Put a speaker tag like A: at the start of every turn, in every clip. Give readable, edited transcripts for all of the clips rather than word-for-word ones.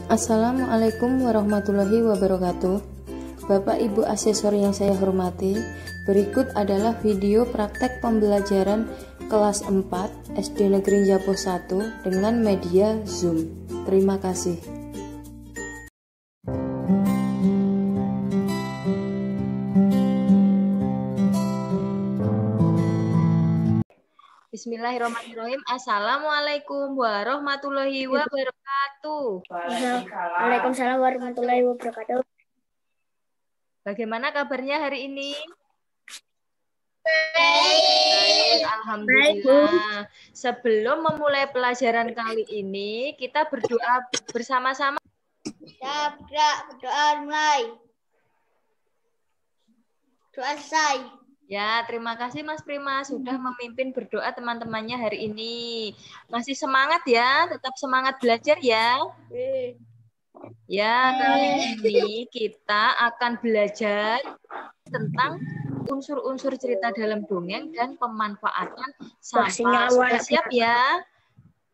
A: Assalamualaikum warahmatullahi wabarakatuh. Bapak Ibu asesor yang saya hormati, berikut adalah video praktek pembelajaran kelas 4 SD Negeri Japo 1 dengan media Zoom. Terima kasih. Bismillahirrahmanirrahim. Assalamualaikum warahmatullahi wabarakatuh.
B: Waalaikumsalam warahmatullahi wabarakatuh.
A: Bagaimana kabarnya hari ini? Baik, alhamdulillah. Sebelum memulai pelajaran kali ini, kita berdoa bersama-sama.
B: Berdoa mulai. Doa selesai.
A: Ya, terima kasih Mas Prima sudah memimpin berdoa teman-temannya hari ini. Masih semangat ya, tetap semangat belajar ya. Ya, kali ini kita akan belajar tentang unsur-unsur cerita dalam dongeng dan pemanfaatan sampah. Sudah siap ya?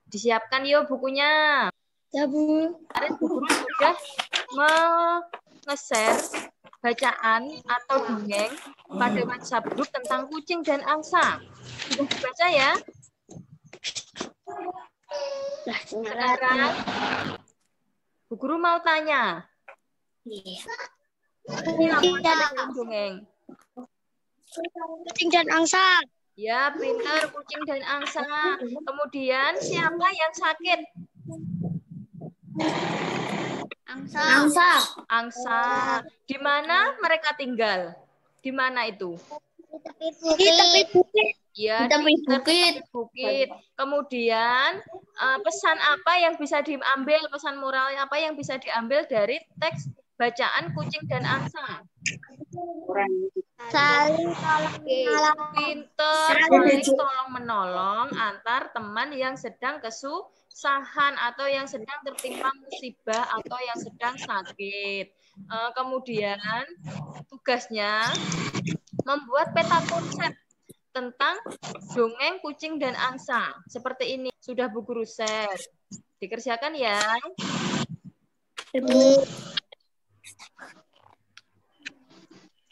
A: Disiapkan yuk bukunya.
B: Ya, Bu.
A: Kemarin Bu Guru sudah nge-share bacaan atau dongeng pada WhatsApp grup tentang kucing dan angsa. Sudah dibaca ya? Sekarang Bu Guru mau tanya. Ini apa dongeng?
B: Kucing dan angsa.
A: Ya, pintar, kucing dan angsa. Kemudian siapa yang sakit?
B: Angsa.
A: Angsa. Di mana mereka tinggal? Di mana itu?
B: Di tepi bukit.
A: Ya,
B: Di tepi
A: di
B: bukit.
A: bukit. Kemudian pesan apa yang bisa diambil, pesan moral apa yang bisa diambil dari teks bacaan kucing dan angsa?
B: Saling tolong.
A: Pinter, saling tolong menolong antar teman yang sedang kesusahan atau yang sedang tertimpa musibah atau yang sedang sakit. Kemudian tugasnya membuat peta konsep tentang dongeng kucing dan angsa. Seperti ini. Sudah Bu Guru share. Dikerjakan ya.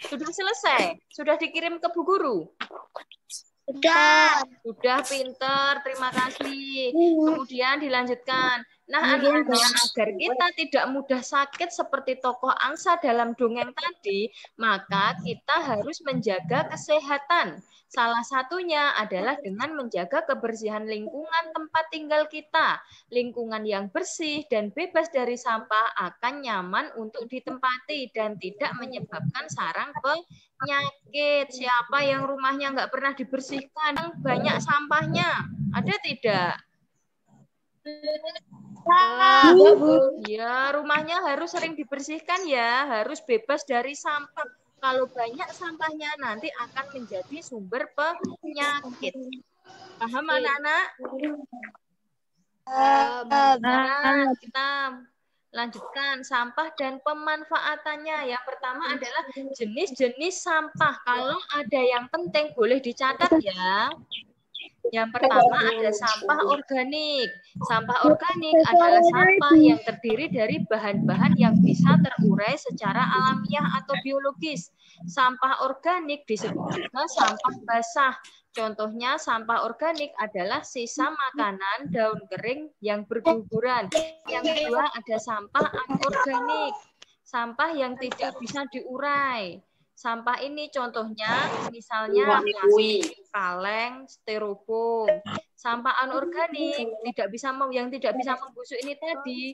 A: Sudah selesai? Sudah dikirim ke Bu Guru? Sudah pinter, terima kasih. Kemudian dilanjutkan. Nah, anak-anak, agar kita tidak mudah sakit seperti tokoh angsa dalam dongeng tadi, maka kita harus menjaga kesehatan. Salah satunya adalah dengan menjaga kebersihan lingkungan tempat tinggal kita. Lingkungan yang bersih dan bebas dari sampah akan nyaman untuk ditempati dan tidak menyebabkan sarang penyakit. Siapa yang rumahnya nggak pernah dibersihkan, yang banyak sampahnya? Ada tidak? Ya, rumahnya harus sering dibersihkan ya, harus bebas dari sampah. Kalau banyak sampahnya nanti akan menjadi sumber penyakit. Paham anak-anak? Nah, kita lanjutkan sampah dan pemanfaatannya. Yang pertama adalah jenis-jenis sampah. Kalau ada yang penting boleh dicatat ya. Yang pertama ada sampah organik. Sampah organik adalah sampah yang terdiri dari bahan-bahan yang bisa terurai secara alamiah atau biologis. Sampah organik disebut juga sampah basah. Contohnya sampah organik adalah sisa makanan, daun kering yang berguguran. Yang kedua ada sampah anorganik. Sampah yang tidak bisa diurai. Sampah ini contohnya misalnya plastik, kaleng, styrofoam. Sampah anorganik yang tidak bisa membusuk ini tadi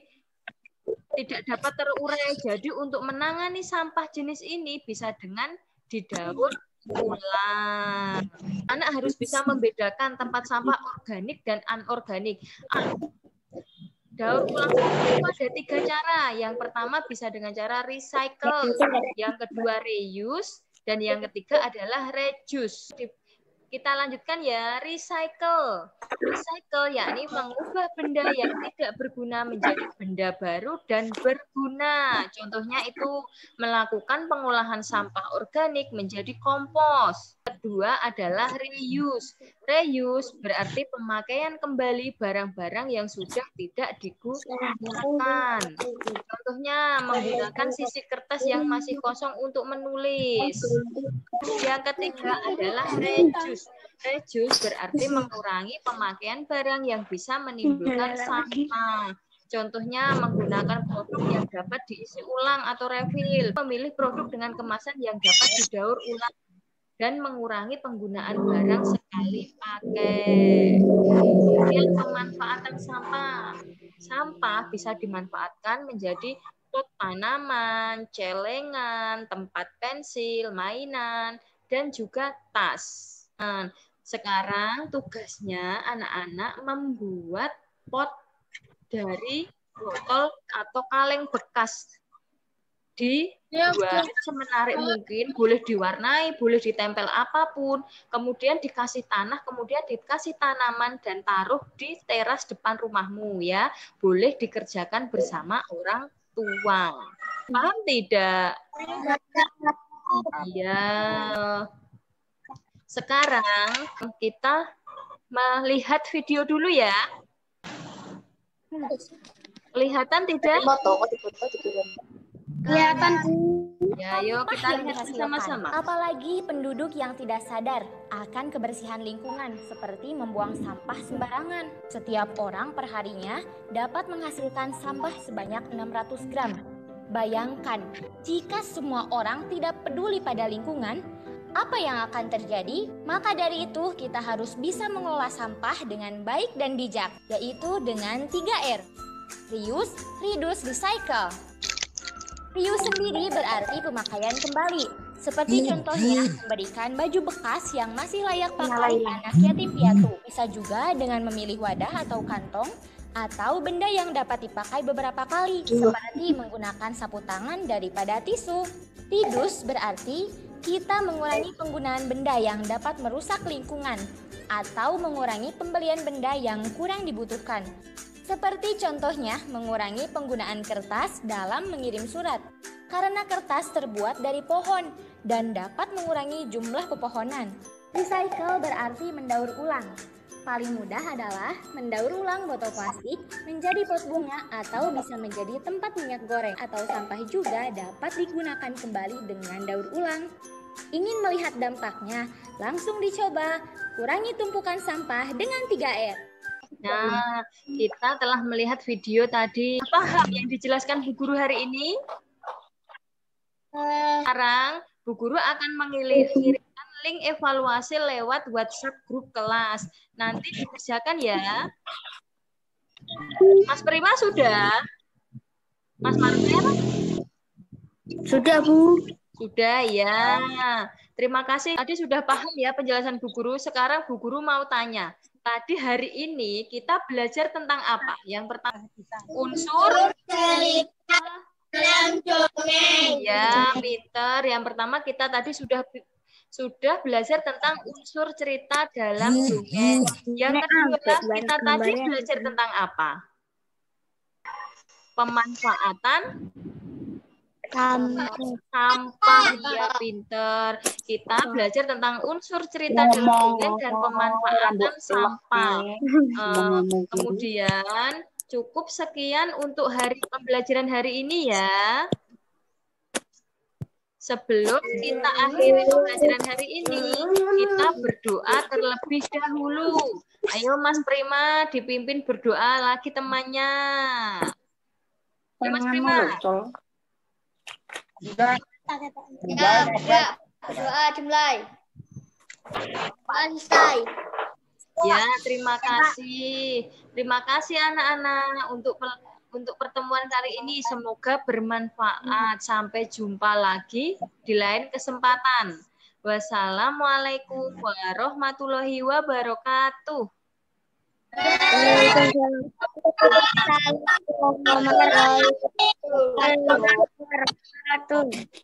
A: tidak dapat terurai. Jadi untuk menangani sampah jenis ini bisa dengan didaur ulang. Anak harus bisa membedakan tempat sampah organik dan anorganik. Daur ulang itu ada 3 cara. Yang pertama bisa dengan cara recycle, yang kedua reuse, dan yang ketiga adalah reduce. Kita lanjutkan ya, recycle. Recycle yakni mengubah benda yang tidak berguna menjadi benda baru dan berguna. Contohnya itu melakukan pengolahan sampah organik menjadi kompos. Kedua adalah reuse. Reuse berarti pemakaian kembali barang-barang yang sudah tidak digunakan. Contohnya menggunakan sisi kertas yang masih kosong untuk menulis. Yang ketiga adalah reduce. Reduce berarti mengurangi pemakaian barang yang bisa menimbulkan sampah. Contohnya menggunakan produk yang dapat diisi ulang atau refill. Memilih produk dengan kemasan yang dapat didaur ulang dan mengurangi penggunaan barang sekali pakai. Kemudian pemanfaatan sampah. Sampah bisa dimanfaatkan menjadi pot tanaman, celengan, tempat pensil, mainan, dan juga tas. Nah, sekarang tugasnya anak-anak membuat pot dari botol atau kaleng bekas. Dibuat semenarik mungkin, boleh diwarnai, boleh ditempel apapun, kemudian dikasih tanah, kemudian dikasih tanaman dan taruh di teras depan rumahmu ya. Boleh dikerjakan bersama orang tua. Paham tidak? Iya. Sekarang kita melihat video dulu ya. Kelihatan tidak?
B: Kelihatan.
A: Ya, yuk kita lihat bersama-sama.
C: Apalagi penduduk yang tidak sadar akan kebersihan lingkungan seperti membuang sampah sembarangan. Setiap orang perharinya dapat menghasilkan sampah sebanyak 600 gram. Bayangkan, jika semua orang tidak peduli pada lingkungan, apa yang akan terjadi? Maka dari itu kita harus bisa mengelola sampah dengan baik dan bijak, yaitu dengan 3R. Reuse, reduce, recycle. Reuse sendiri berarti pemakaian kembali. Seperti contohnya memberikan baju bekas yang masih layak pakai anak yatim piatu. Bisa juga dengan memilih wadah atau kantong atau benda yang dapat dipakai beberapa kali, seperti menggunakan sapu tangan daripada tisu. Reduce berarti kita mengurangi penggunaan benda yang dapat merusak lingkungan atau mengurangi pembelian benda yang kurang dibutuhkan. Seperti contohnya mengurangi penggunaan kertas dalam mengirim surat, karena kertas terbuat dari pohon dan dapat mengurangi jumlah pepohonan. Recycle berarti mendaur ulang. Paling mudah adalah mendaur ulang botol plastik menjadi pot bunga atau bisa menjadi tempat minyak goreng, atau sampah juga dapat digunakan kembali dengan daur ulang. Ingin melihat dampaknya? Langsung dicoba. Kurangi tumpukan sampah dengan 3R.
A: Nah, kita telah melihat video tadi. Paham yang dijelaskan Bu Guru hari ini? Sekarang Bu Guru akan mengirimkan link evaluasi lewat WhatsApp grup kelas. Nanti dikerjakan ya. Mas Prima sudah? Mas Marvel?
B: Sudah, Bu.
A: Sudah ya. Terima kasih. Tadi sudah paham ya penjelasan Bu Guru. Sekarang Bu Guru mau tanya. Tadi hari ini kita belajar tentang apa? Yang pertama, unsur cerita dalam dongeng. Ya, pinter. Yang pertama kita tadi sudah belajar tentang unsur cerita dalam dongeng. Yang kedua, kita tadi belajar tentang apa? Pemanfaatan sampah. Ya, pinter. Kita belajar tentang unsur cerita dalam dongeng dan pemanfaatan sampah. Kemudian cukup sekian untuk pembelajaran hari ini ya. Sebelum kita akhiri pembelajaran hari ini, kita berdoa terlebih dahulu. Ayo Mas Prima dipimpin berdoa lagi temannya. Ya Mas Prima.
B: Doa dimulai. Selesai.
A: Ya, terima kasih. Terima kasih anak-anak untuk pertemuan kali ini. Semoga bermanfaat. Sampai jumpa lagi di lain kesempatan. Wassalamualaikum warahmatullahi wabarakatuh.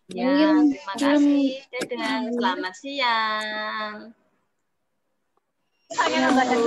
A: Ya, terima kasih. Dadah. Selamat siang.
D: Saya nambah dan